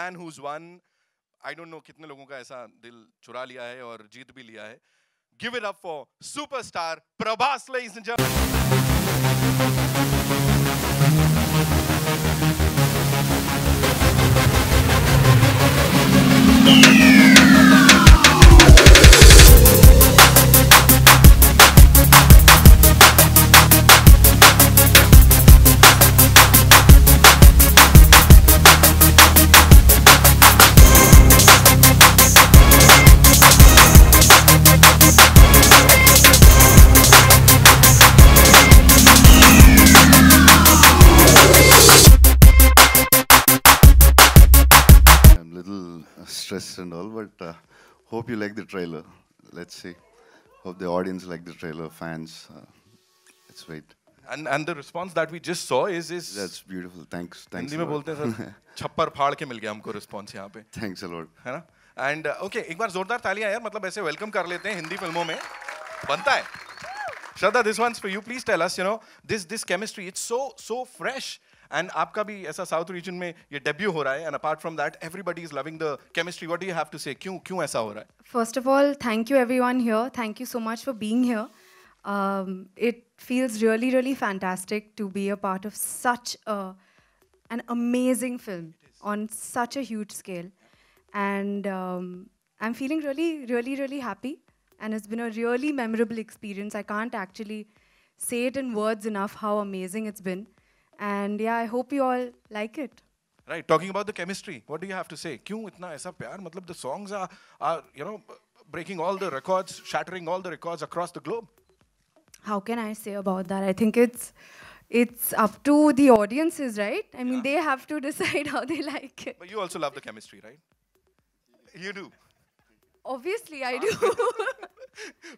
man who's won. I don't know कितने लोगों का ऐसा दिल चुरा लिया है और जीत भी लिया है. Give it up for superstar Prabhas, ladies and gentlemen. Stress and all, but hope you like the trailer. Let's see. Hope the audience like the trailer, fans. Let's wait. And the response that we just saw is that's beautiful. Thanks. Hindi में बोलते हैं sir छप्पर फाड़ के मिल गया हमको response यहाँ पे. Thanks a lot. है ना? And okay, एक बार जोरदार तालियां यार, मतलब ऐसे welcome कर लेते हैं हिंदी फिल्मों में बनता है. Shraddha, this one's for you. Please tell us, you know, this chemistry, it's so fresh. And आपका भी ऐसा South region में ये debut हो रहा है, and apart from that, everybody is loving the chemistry. What do you have to say? क्यों ऐसा हो रहा है? First of all, thank you everyone here. Thank you so much for being here. It feels really fantastic to be a part of such an amazing film on such a huge scale. And I'm feeling really happy. And it's been a really memorable experience. I can't actually say it in words enough how amazing it's been. And yeah, I hope you all like it. Right, talking about the chemistry, what do you have to say? क्यों इतना ऐसा प्यार? मतलब the songs are you know, breaking all the records, shattering all the records across the globe. How can I say about that? I think it's up to the audiences, right? I mean, they have to decide how they like it. But you also love the chemistry, right? You do. Obviously, I do.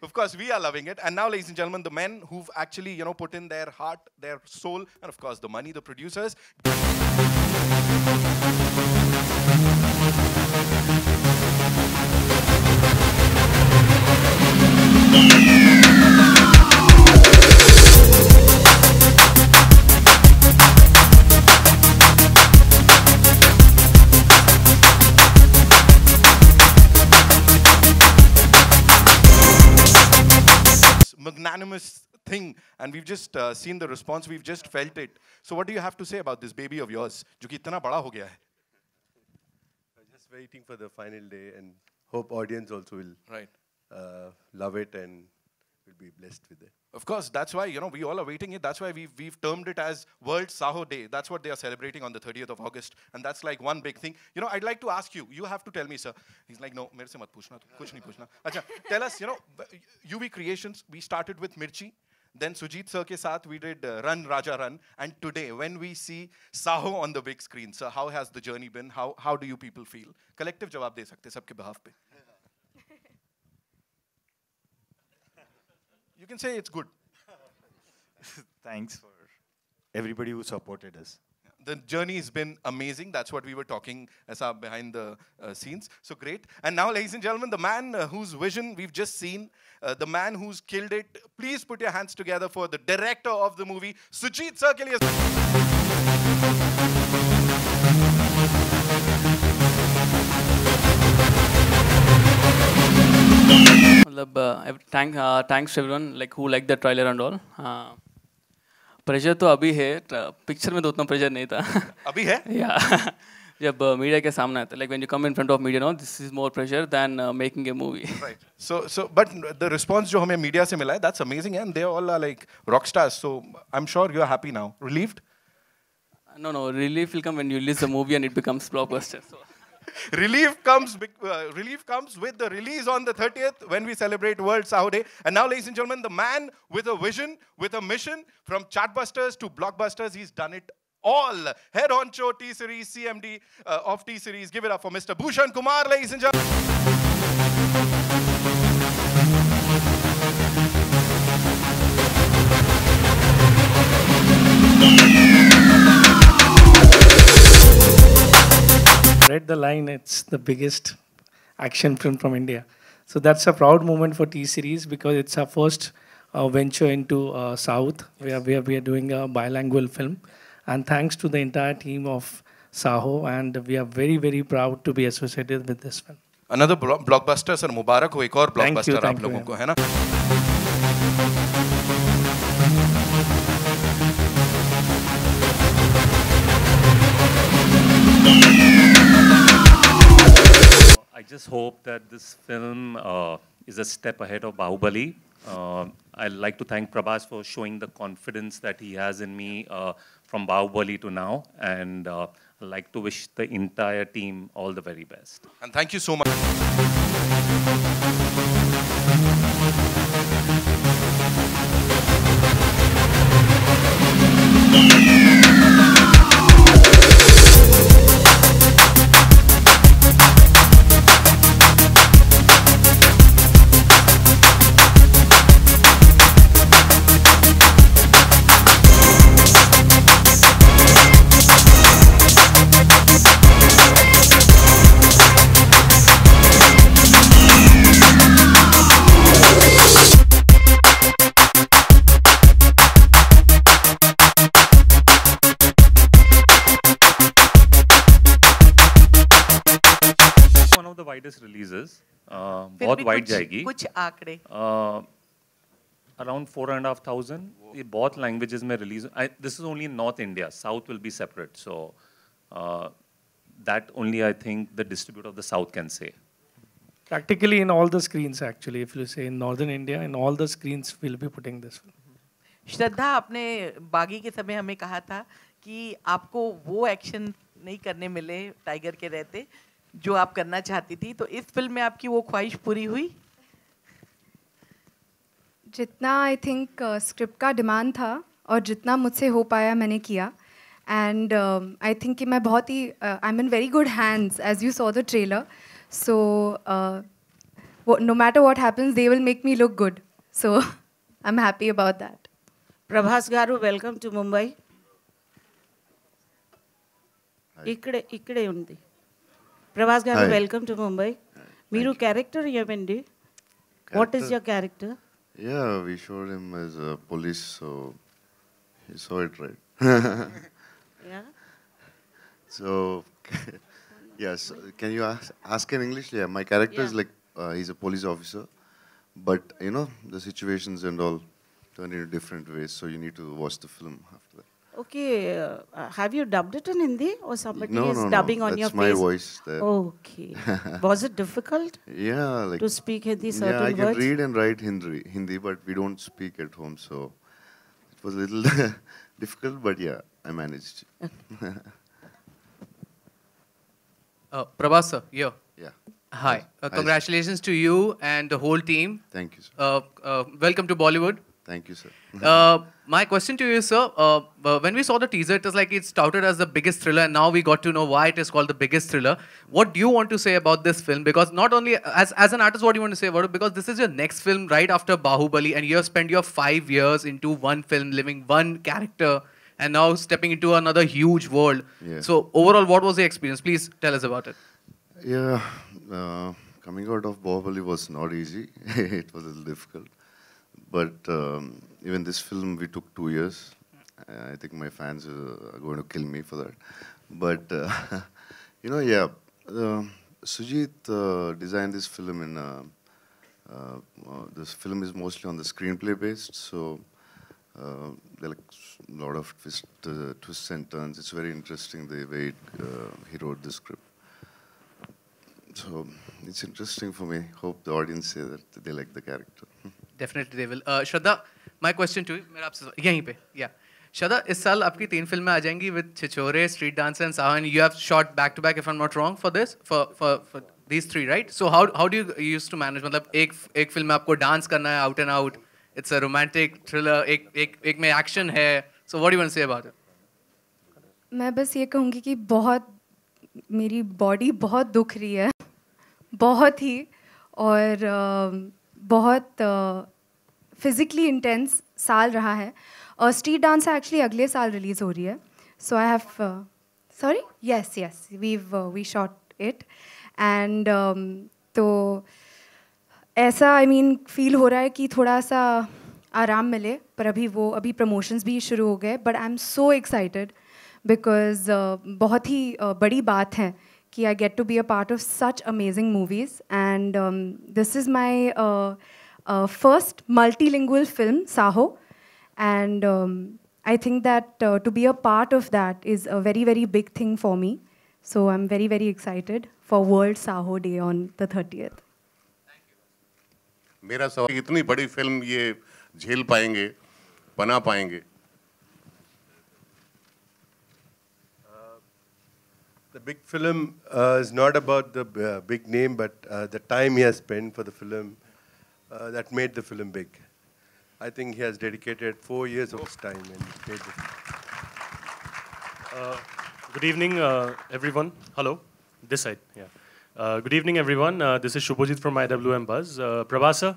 Of course, we are loving it. And now, ladies and gentlemen, the men who've actually, you know, put in their heart, their soul, and of course, the money, the producers. Magnanimous thing, and we've just seen the response, we've just felt it. So what do you have to say about this baby of yours, जो कि इतना बड़ा हो गया है? Just waiting for the final day, and hope audience also will love it and will be blessed with it. Of course, that's why, you know, we all are waiting it. That's why we've termed it as World Saho Day. That's what they are celebrating on the 30th of August, and that's like one big thing. You know, I'd like to ask you. You have to tell me, sir. He's like, no, मेरे से मत पूछना, कुछ नहीं पूछना. अच्छा, tell us, you know, UV Creations. We started with Mirchi. Then Sujit sir ke saath we did Run Raja Run, and today when we see Saho on the big screen, sir, how has the journey been? How do you people feel? Collective जवाब दे सकते सबके behalf पे. You can say it's good. Thanks for everybody who supported us. The journey has been amazing. That's what we were talking behind the scenes. So great. And now, ladies and gentlemen, the man whose vision we've just seen, the man who's killed it. Please put your hands together for the director of the movie, Sujit sir ke liye. Thanks to everyone like who liked the trailer and all. Pressure तो अभी है, picture में तो उतना pressure नहीं था. अभी है? Yeah. जब मीडिया के सामने आता, like when you come in front of media, no, this is more pressure than making a movie. Right. So, but the response जो हमें मीडिया से मिला है, that's amazing, and they all are like rock stars. So I'm sure you are happy now. Relieved? No. Relief will come when you release the movie and it becomes blockbuster. So. Relief comes with the release on the 30th when we celebrate World Saho Day. And now, ladies and gentlemen, the man with a vision, with a mission, from chartbusters to blockbusters, he's done it all. Head honcho T-Series, CMD of T-Series. Give it up for Mr. Bhushan Kumar, ladies and gentlemen. Read the line, it's the biggest action film from India. So that's a proud moment for T-Series because it's our first venture into South. We are doing a bilingual film. And thanks to the entire team of Saho, and we are very, very proud to be associated with this film. Another blockbuster, sir. मुबारक हो एक और blockbuster आप लोगों को, है ना? I just hope that this film is a step ahead of Bahubali. I'd like to thank Prabhas for showing the confidence that he has in me from Bahubali to now, and I'd like to wish the entire team all the very best. And thank you so much. Widest releases, बहुत wide जाएगी. कुछ आंकड़े. Around 4,500. ये बहुत languages में release. This is only in North India. South will be separate. So that only I think the distributor of the South can say. Practically in all the screens, actually, if you say in Northern India, in all the screens we'll be putting this film. श्रद्धा, आपने बागी के समय हमें कहा था कि आपको वो एक्शन नहीं करने मिले टाइगर के रहते जो आप करना चाहती थी, तो इस फिल्म में आपकी वो ख्वाहिश पूरी हुई? जितना आई थिंक स्क्रिप्ट का डिमांड था और जितना मुझसे हो पाया मैंने किया, एंड आई थिंक कि मैं बहुत ही I am in very good hands as you saw the trailer, so no matter what happens they will make me look good, so I am happy about that. Prabhas garu, welcome to Mumbai. ఇక్కడే ఉంది. Prabhas garu, welcome to Mumbai. Miru character yemendi. What is your character? Yeah, we showed him as a police, so he saw it right. Yeah. So, yes, can you ask in English? Yeah, my character is like he's a police officer, but you know the situations and all turn into different ways. So you need to watch the film after that. Okay, have you dubbed it in Hindi or somebody is No, dubbing on your that's my face? voice there. Okay. Was it difficult? Yeah, like to speak Hindi certain yeah, I can words? read and write Hindi, but we don't speak at home, so it was a little difficult, but yeah, I managed. Prabhas sir, yeah. Yeah. Hi. Congratulations to you and the whole team. Thank you, sir. Welcome to Bollywood. Thank you, sir. My question to you, sir, when we saw the teaser, it was like it's touted as the biggest thriller, and now we got to know why it is called the biggest thriller. What do you want to say about this film? Because not only, as an artist, what do you want to say about it? Because this is your next film right after Bahubali, and you have spent your 5 years into one film, living one character, and now stepping into another huge world. Yeah. So overall, what was the experience? Please tell us about it. Yeah, coming out of Bahubali was not easy. It was a little difficult. But even this film, we took 2 years. I think my fans are going to kill me for that. But, you know, yeah, Sujit designed this film in, this film is mostly on the screenplay based, so there are like a lot of twists and turns. It's very interesting the way he wrote the script. So it's interesting for me. Hope the audience say that they like the character. Definitely they will. Shraddha, my question to you, मेरा आपसे यहीं पे, yeah. Shraddha, इस साल आपकी 3 फिल्में आ जाएंगी with Chhichhore, Street Dancer and Saho, and you have shot back to back, if I'm not wrong, for this, for these 3, right? So how do you used to manage? मतलब एक film में आपको dance करना है out and out. It's a romantic thriller. एक में action है. So what do you want to say about it? मैं बस ये कहूँगी कि बहुत मेरी बॉडी बहुत दुख रही है, बहुत ही, और बहुत फिज़िकली इंटेंस साल रहा है. और स्ट्रीट डांस एक्चुअली अगले साल रिलीज़ हो रही है. So I have sorry yes we shot it and तो ऐसा आई मीन फील हो रहा है कि थोड़ा सा आराम मिले, पर अभी प्रमोशंस भी शुरू हो गए. But I am so excited. because बहुत ही बड़ी बात है कि I get to be a part of such amazing movies, and this is my first multilingual film, Saho, and I think that to be a part of that is a very, very big thing for me. So I'm very, very excited for World Saho Day on the 30th. मेरा सवाल, इतनी बड़ी film ये झेल पाएंगे, बना पाएंगे? The big film is not about the big name, but the time he has spent for the film that made the film big. I think he has dedicated 4 years of his time and made the film. Good evening, everyone. Hello, this side. Yeah. Good evening, everyone. This is Shubhajit from IWM Buzz. Prabhas sir,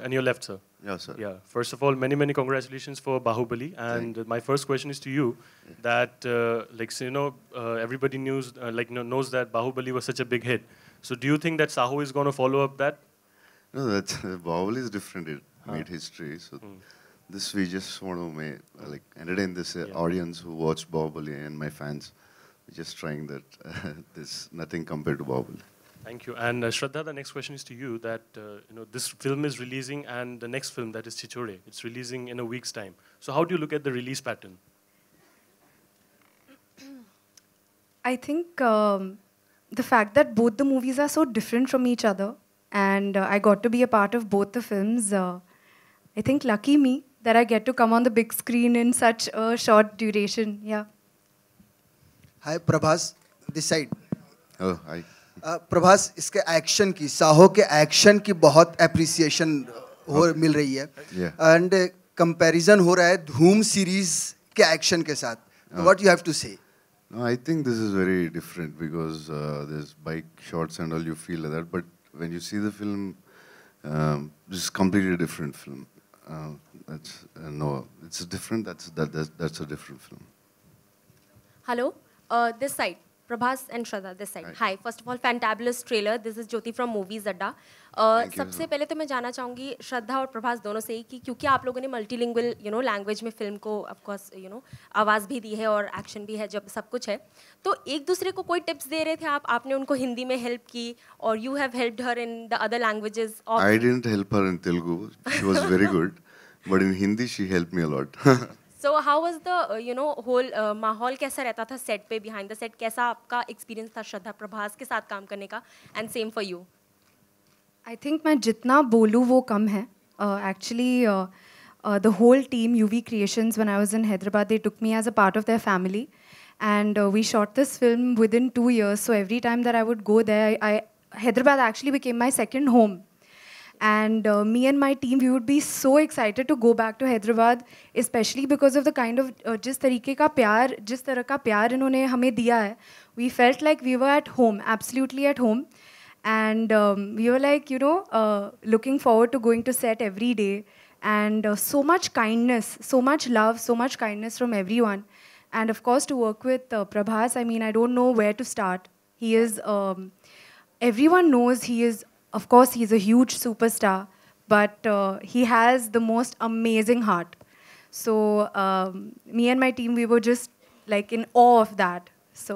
and your left, sir. Yeah, sir. Yeah. First of all, many, many congratulations for Bahubali. And my first question is to you, that everybody knows that Bahubali was such a big hit. So do you think that Saho is going to follow up that? No, that's Bahubali is different. It made history. So this we just want to entertain this audience who watched Bahubali and my fans. We're just trying that. There's nothing compared to Bahubali. Thank you. And Shraddha, the next question is to you, that this film is releasing, and the next film, that is Chichore, it's releasing in a week's time. So how do you look at the release pattern? I think the fact that both the movies are so different from each other, and I got to be a part of both the films, I think lucky me that I get to come on the big screen in such a short duration. Yeah. Hi, Prabhas, this side. Oh, hi. Prabhas, इसके action की, साहो के action की बहुत appreciation मिल रही है, and comparison हो रहा है धूम सीरीज के एक्शन के साथ. व्हाट यू हैव टू से? No, I think this is very different because there's bike shots and all, you feel like that. But when you see the film, this is completely different film. It's different. That's a different film. Hello, this side. Prabhas and Shraddha, this side. Hi. First of all, fantabulous trailer. This is Jyoti from Movies Adda. सबसे पहले तो मैं जानना चाहूँगी श्रद्धा और प्रभास दोनों से ही कि क्योंकि आप लोगों ने मल्टीलिंगुअल लैंग्वेज में फिल्म को ऑफ कोर्स आवाज़ भी दी है और एक्शन भी है, जब सब कुछ है, तो एक दूसरे को कोई टिप्स दे रहे थे आपने उनको हिंदी में हेल्प की, और you have helped her in the other languages? I didn't help her in Telugu. She was very good, but in Hindi she helped me a lot. So how was the whole माहौल कैसा रहता था set पे, behind the set कैसा आपका experience था श्रद्धा प्रभास के साथ काम करने का, and same for you? I think मैं जितना बोलूँ वो कम है. Actually, the whole team, UV Creations, when I was in Hyderabad, they took me as a part of their family, and we shot this film within 2 years. So every time that I would go there, Hyderabad actually became my second home. And me and my team, we would be so excited to go back to Hyderabad, especially because of the kind of जिस तरह का प्यार इन्होंने हमें दिया है. We felt like we were at home, absolutely at home. And we were like, looking forward to going to set every day. And so much kindness, so much love, so much kindness from everyone. And of course, to work with Prabhas, I mean, I don't know where to start. He is, everyone knows he is, of course, he's a huge superstar, but he has the most amazing heart. So me and my team, we were just like in awe of that. So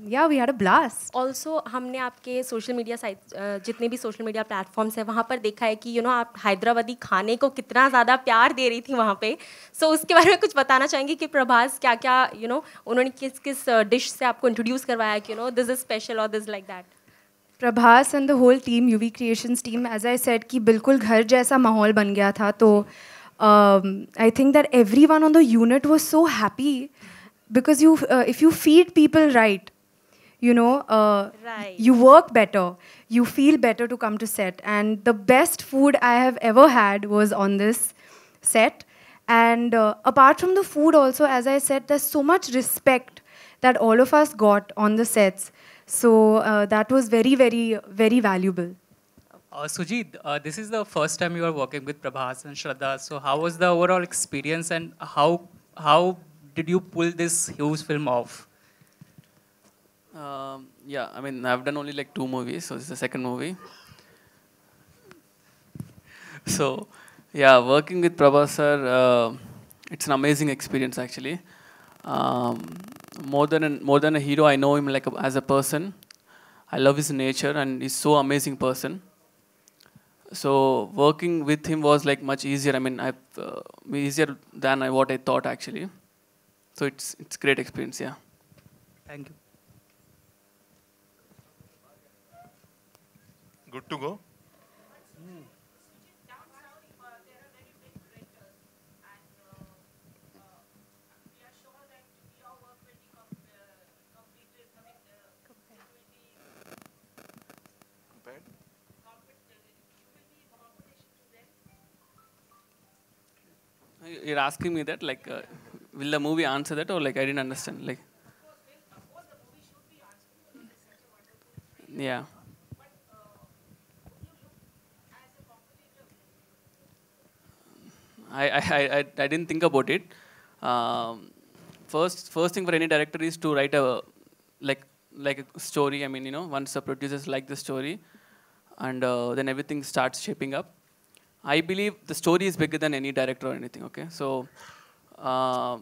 yeah, we had a blast. Also, हमने आपके social media site, जितने भी social media platforms हैं, वहाँ पर देखा है कि आप हैदराबादी खाने को कितना ज़्यादा प्यार दे रही थी वहाँ पे. So उसके बारे में कुछ बताना चाहेंगे कि प्रभास क्या क्या उन्होंने किस किस डिश से आपको इंट्रोड्यूस करवाया कि दिस इज स्पेशल और this like that? Prabhas and the whole team, UV Creations team, as I said कि बिल्कुल घर जैसा माहौल बन गया था. तो I think that everyone on the unit was so happy. Because if you feed people right, you work better, you feel better to come to set. And the best food I have ever had was on this set. And apart from the food also, as I said, there's so much respect that all of us got on the sets. So that was very, very, very valuable. Sujit, this is the first time you are working with Prabhas and Shraddha. So how was the overall experience, and how did you pull this huge film off? Yeah, I mean, I've done only like 2 movies, so this is the second movie. So, yeah, working with Prabhas sir, it's an amazing experience actually. More than a hero, I know him like as a person. I love his nature, and he's so amazing person. So working with him was like much easier. I mean, easier than what I thought actually. So it's great experience, yeah. Thank you. Good to go. You're asking me that, like, will the movie answer that, or like I didn't understand, like. Yeah. I didn't think about it. First thing for any director is to write a like a story. I mean, once the producers like the story, and then everything starts shaping up. I believe the story is bigger than any director or anything. Okay, so I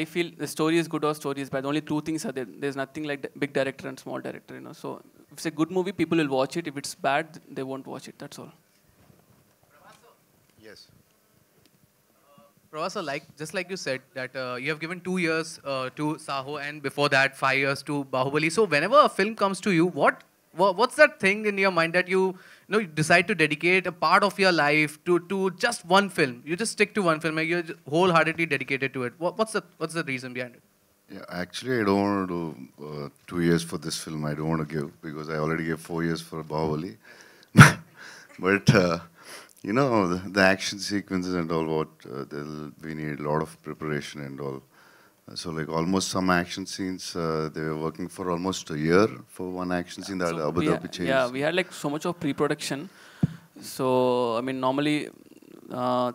feel the story is good or story is bad. Only two things are there. There's nothing like big director and small director. So if it's a good movie, people will watch it. If it's bad, they won't watch it. That's all. Yes. Pravasa, just like you said, that you have given 2 years to Saho, and before that 5 years to Bahubali. So whenever a film comes to you, what's that thing in your mind that you decide to dedicate a part of your life to just one film? You just stick to one film, and you're wholeheartedly dedicated to it. What's the reason behind it? Yeah, actually, I don't want to do 2 years for this film. I don't want to give, because I already gave 4 years for Bahubali. But the action sequences and all, we need a lot of preparation and all. So like almost some action scenes, they were working for almost a year for one action scene that Abu Dhabi changed. Yeah, we had like so much of pre-production. So I mean, normally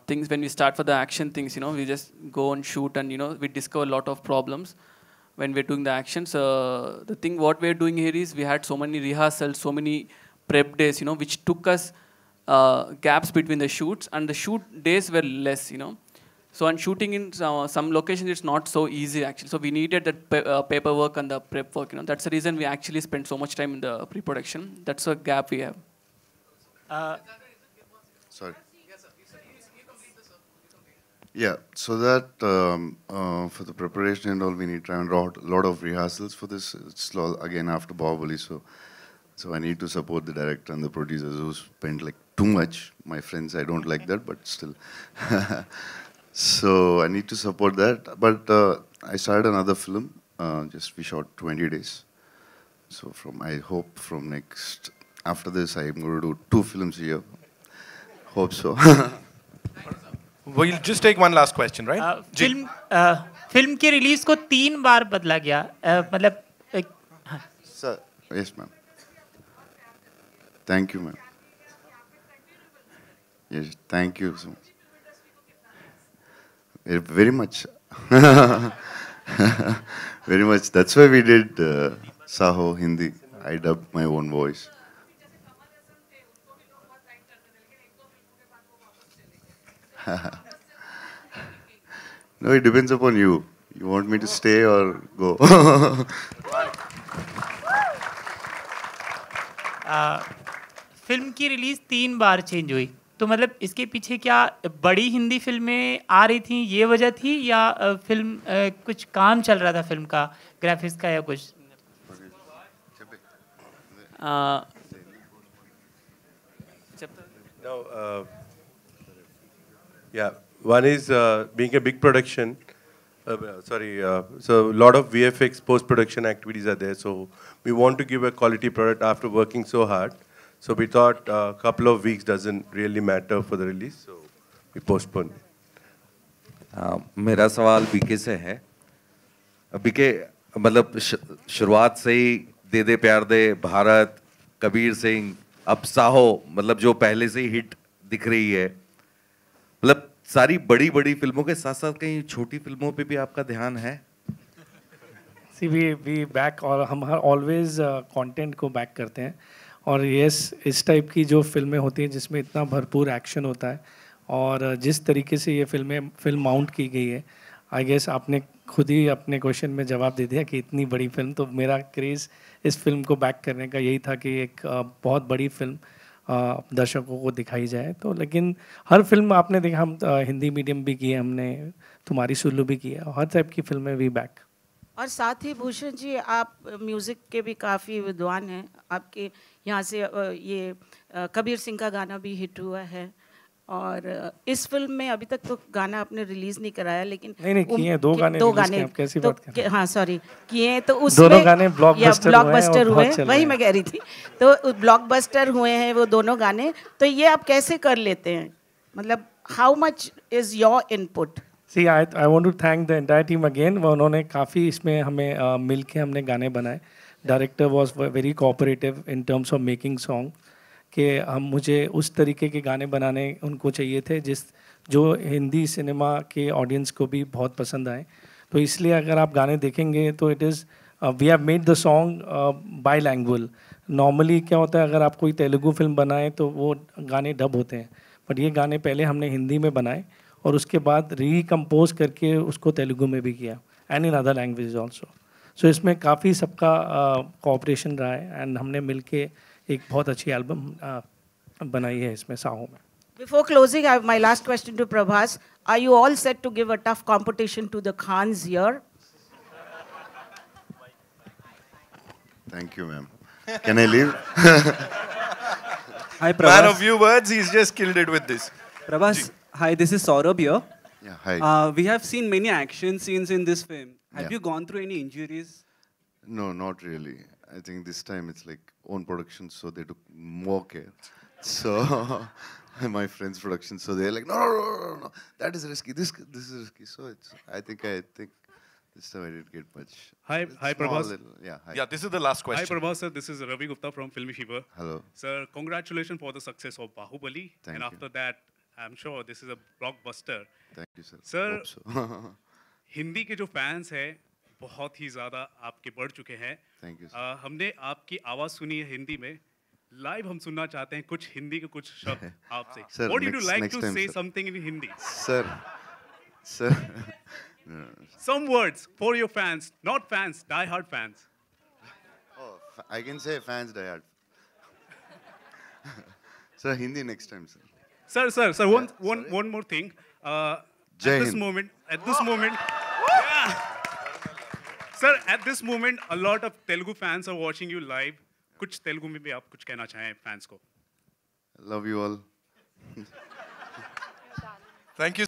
things when we start for the action things, we just go and shoot, and we discover a lot of problems when we're doing the action. So the thing what we're doing here is we had so many rehearsals, so many prep days, which took us gaps between the shoots, and the shoot days were less, So on shooting in some locations, it's not so easy actually. So we needed that paperwork and the prep work. That's the reason we actually spent so much time in the pre-production. That's a gap we have. Sorry. Yeah, so that for the preparation and all, we need to have a lot of rehearsals for this. It's again after Bahubali, so I need to support the director and the producers who spent like too much. My friends, I don't like that, but still. So I need to support that. But I started another film. We shot 20 days. So I hope from after this, I'm going to do 2 films a year. Hope so. We'll just take one last question, right? Film की release को 3 बार बदला गया, मतलब Sir, yes, ma'am. Thank you, ma'am. Yes, thank you so much. Very much. Very much. That's why we did Saho Hindi. I dubbed my own voice. No, it depends upon you. You want me to stay or go? Film की release 3 बार change हुई, तो मतलब इसके पीछे क्या बड़ी हिंदी फिल्में आ रही थी, ये वजह थी, या फिल्म कुछ काम चल रहा था फिल्म का, ग्राफिक्स का या कुछ? One is being a big production. So a lot of VFX post-production activities are there. So we want to give a quality product after working so hard. So we thought a couple of weeks doesn't really matter for the release, so we postponed. मेरा सवाल BK से है. BK मतलब शुरुआत से ही दे दे प्यार दे, भारत, कबीर सिंह, अब साहो, मतलब जो पहले से ही हिट दिख रही है, मतलब सारी बड़ी बड़ी फिल्मों के साथ साथ कहीं छोटी फिल्मों पे भी आपका ध्यान है? See, we back, और हम always content को back करते हैं, और यस इस टाइप की जो फिल्में होती हैं जिसमें इतना भरपूर एक्शन होता है, और जिस तरीके से ये फिल्म माउंट की गई है, आई गेस आपने खुद ही अपने क्वेश्चन में जवाब दे दिया कि इतनी बड़ी फिल्म, तो मेरा क्रेज़ इस फिल्म को बैक करने का यही था कि एक बहुत बड़ी फिल्म दर्शकों को दिखाई जाए। तो लेकिन हर फिल्म आपने देखा, हम हिंदी मीडियम भी किए, हमने तुम्हारी सुल्लू भी किया, हर टाइप की फिल्में वी बैक। और साथ ही भूषण जी, आप म्यूज़िक के भी काफ़ी विद्वान हैं। आपके यहाँ से ये कबीर सिंह का गाना भी हिट हुआ है, और इस फिल्म में अभी तक तो गाना आपने रिलीज नहीं कराया, लेकिन नहीं किए, दो गाने आप कैसी तो, बात कर रहे हैं? हाँ सॉरी, किए तो उसमें दोनों गाने ब्लॉकबस्टर हुए, वही मैं कह रही थी। तो ब्लॉकबस्टर हुए हैं वो दोनों गाने, तो ये आप कैसे कर लेते हैं? मतलब how much is your input? See I want to thank the entire team again. उन्होंने काफ़ी इसमें हमें मिल के हमने गाने बनाए। Director was very cooperative in terms of making song, कि मुझे उस तरीके के गाने बनाने उनको चाहिए थे जो हिंदी सिनेमा के ऑडियंस को भी बहुत पसंद आए। तो इसलिए अगर आप गाने देखेंगे तो it is we have made the song bilingual. Normally क्या होता है, अगर आप कोई तेलुगु फिल्म बनाए तो वो गाने डब होते हैं, बट ये गाने पहले हमने हिंदी में बनाए और उसके बाद रीकम्पोज करके उसको तेलुगु में भी किया, and in other language also. So इसमें काफ़ी सबका कोऑपरेशन रहा है, एंड हमने मिल के एक बहुत अच्छी एल्बम बनाई है इसमें साहो में। Before closing, I have my last question to Prabhas. Are you all set to give a tough competition to the Khans here? Thank you, ma'am. Can I leave? Hi, Prabhas. Man of few words, he's just killed it with this. Prabhas, hi, this is Saurabh here. Yeah, hi. We have seen many action scenes in this film. Have you gone through any injuries? No, not really. I think this time it's like own production, so they took more care. So my friend's production, so they're like, no, that is risky. This is risky. So I think this time I didn't get much. Hi, Prabhas. Yeah, this is the last question. Hi, Prabhas, sir. This is Ravi Gupta from Filmy Fever. Hello. Sir, congratulations for the success of Bahubali. Thank and you. after that, I'm sure this is a blockbuster. Thank you, sir. Sir, Hope so. Hindi के जो fans हैं बहुत ही ज़्यादा आपके बढ़ चुके हैं। Thank you, हमने आपकी आवाज़ सुनी है हिंदी में, लाइव हम सुनना चाहते हैं कुछ हिंदी के कुछ शब्द आपसे। Sir, What would you like next to time, say sir. something in Hindi? Sir. No. Some words for your fans, not fans, die-hard fans. Oh, I can say fans die hard. Sir, Hindi next time, sir. Sir, one more thing. Jai At this Hind. moment, yeah. Sir, at this moment, a lot of Telugu fans are watching you live. कुछ तेलुगु में भी आप कुछ कहना चाहें fans को? Love you all. Thank you.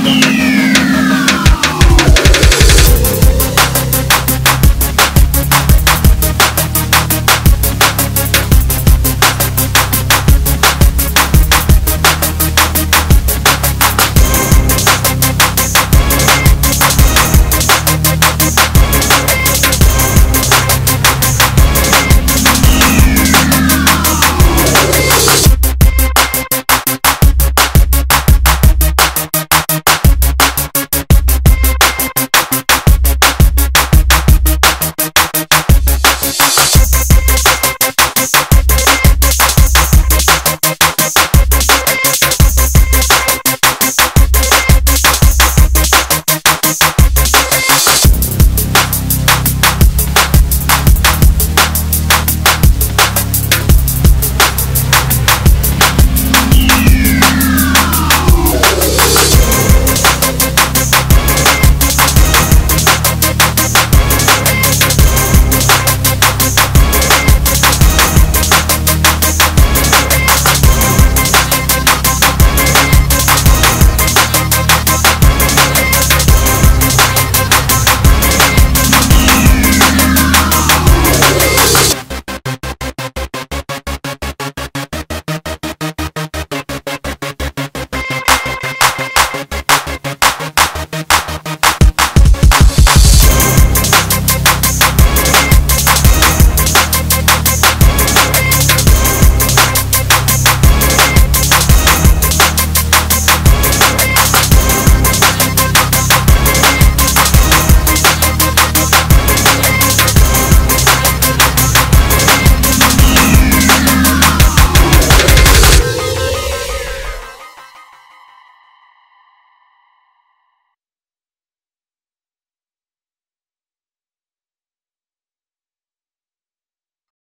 Thank you.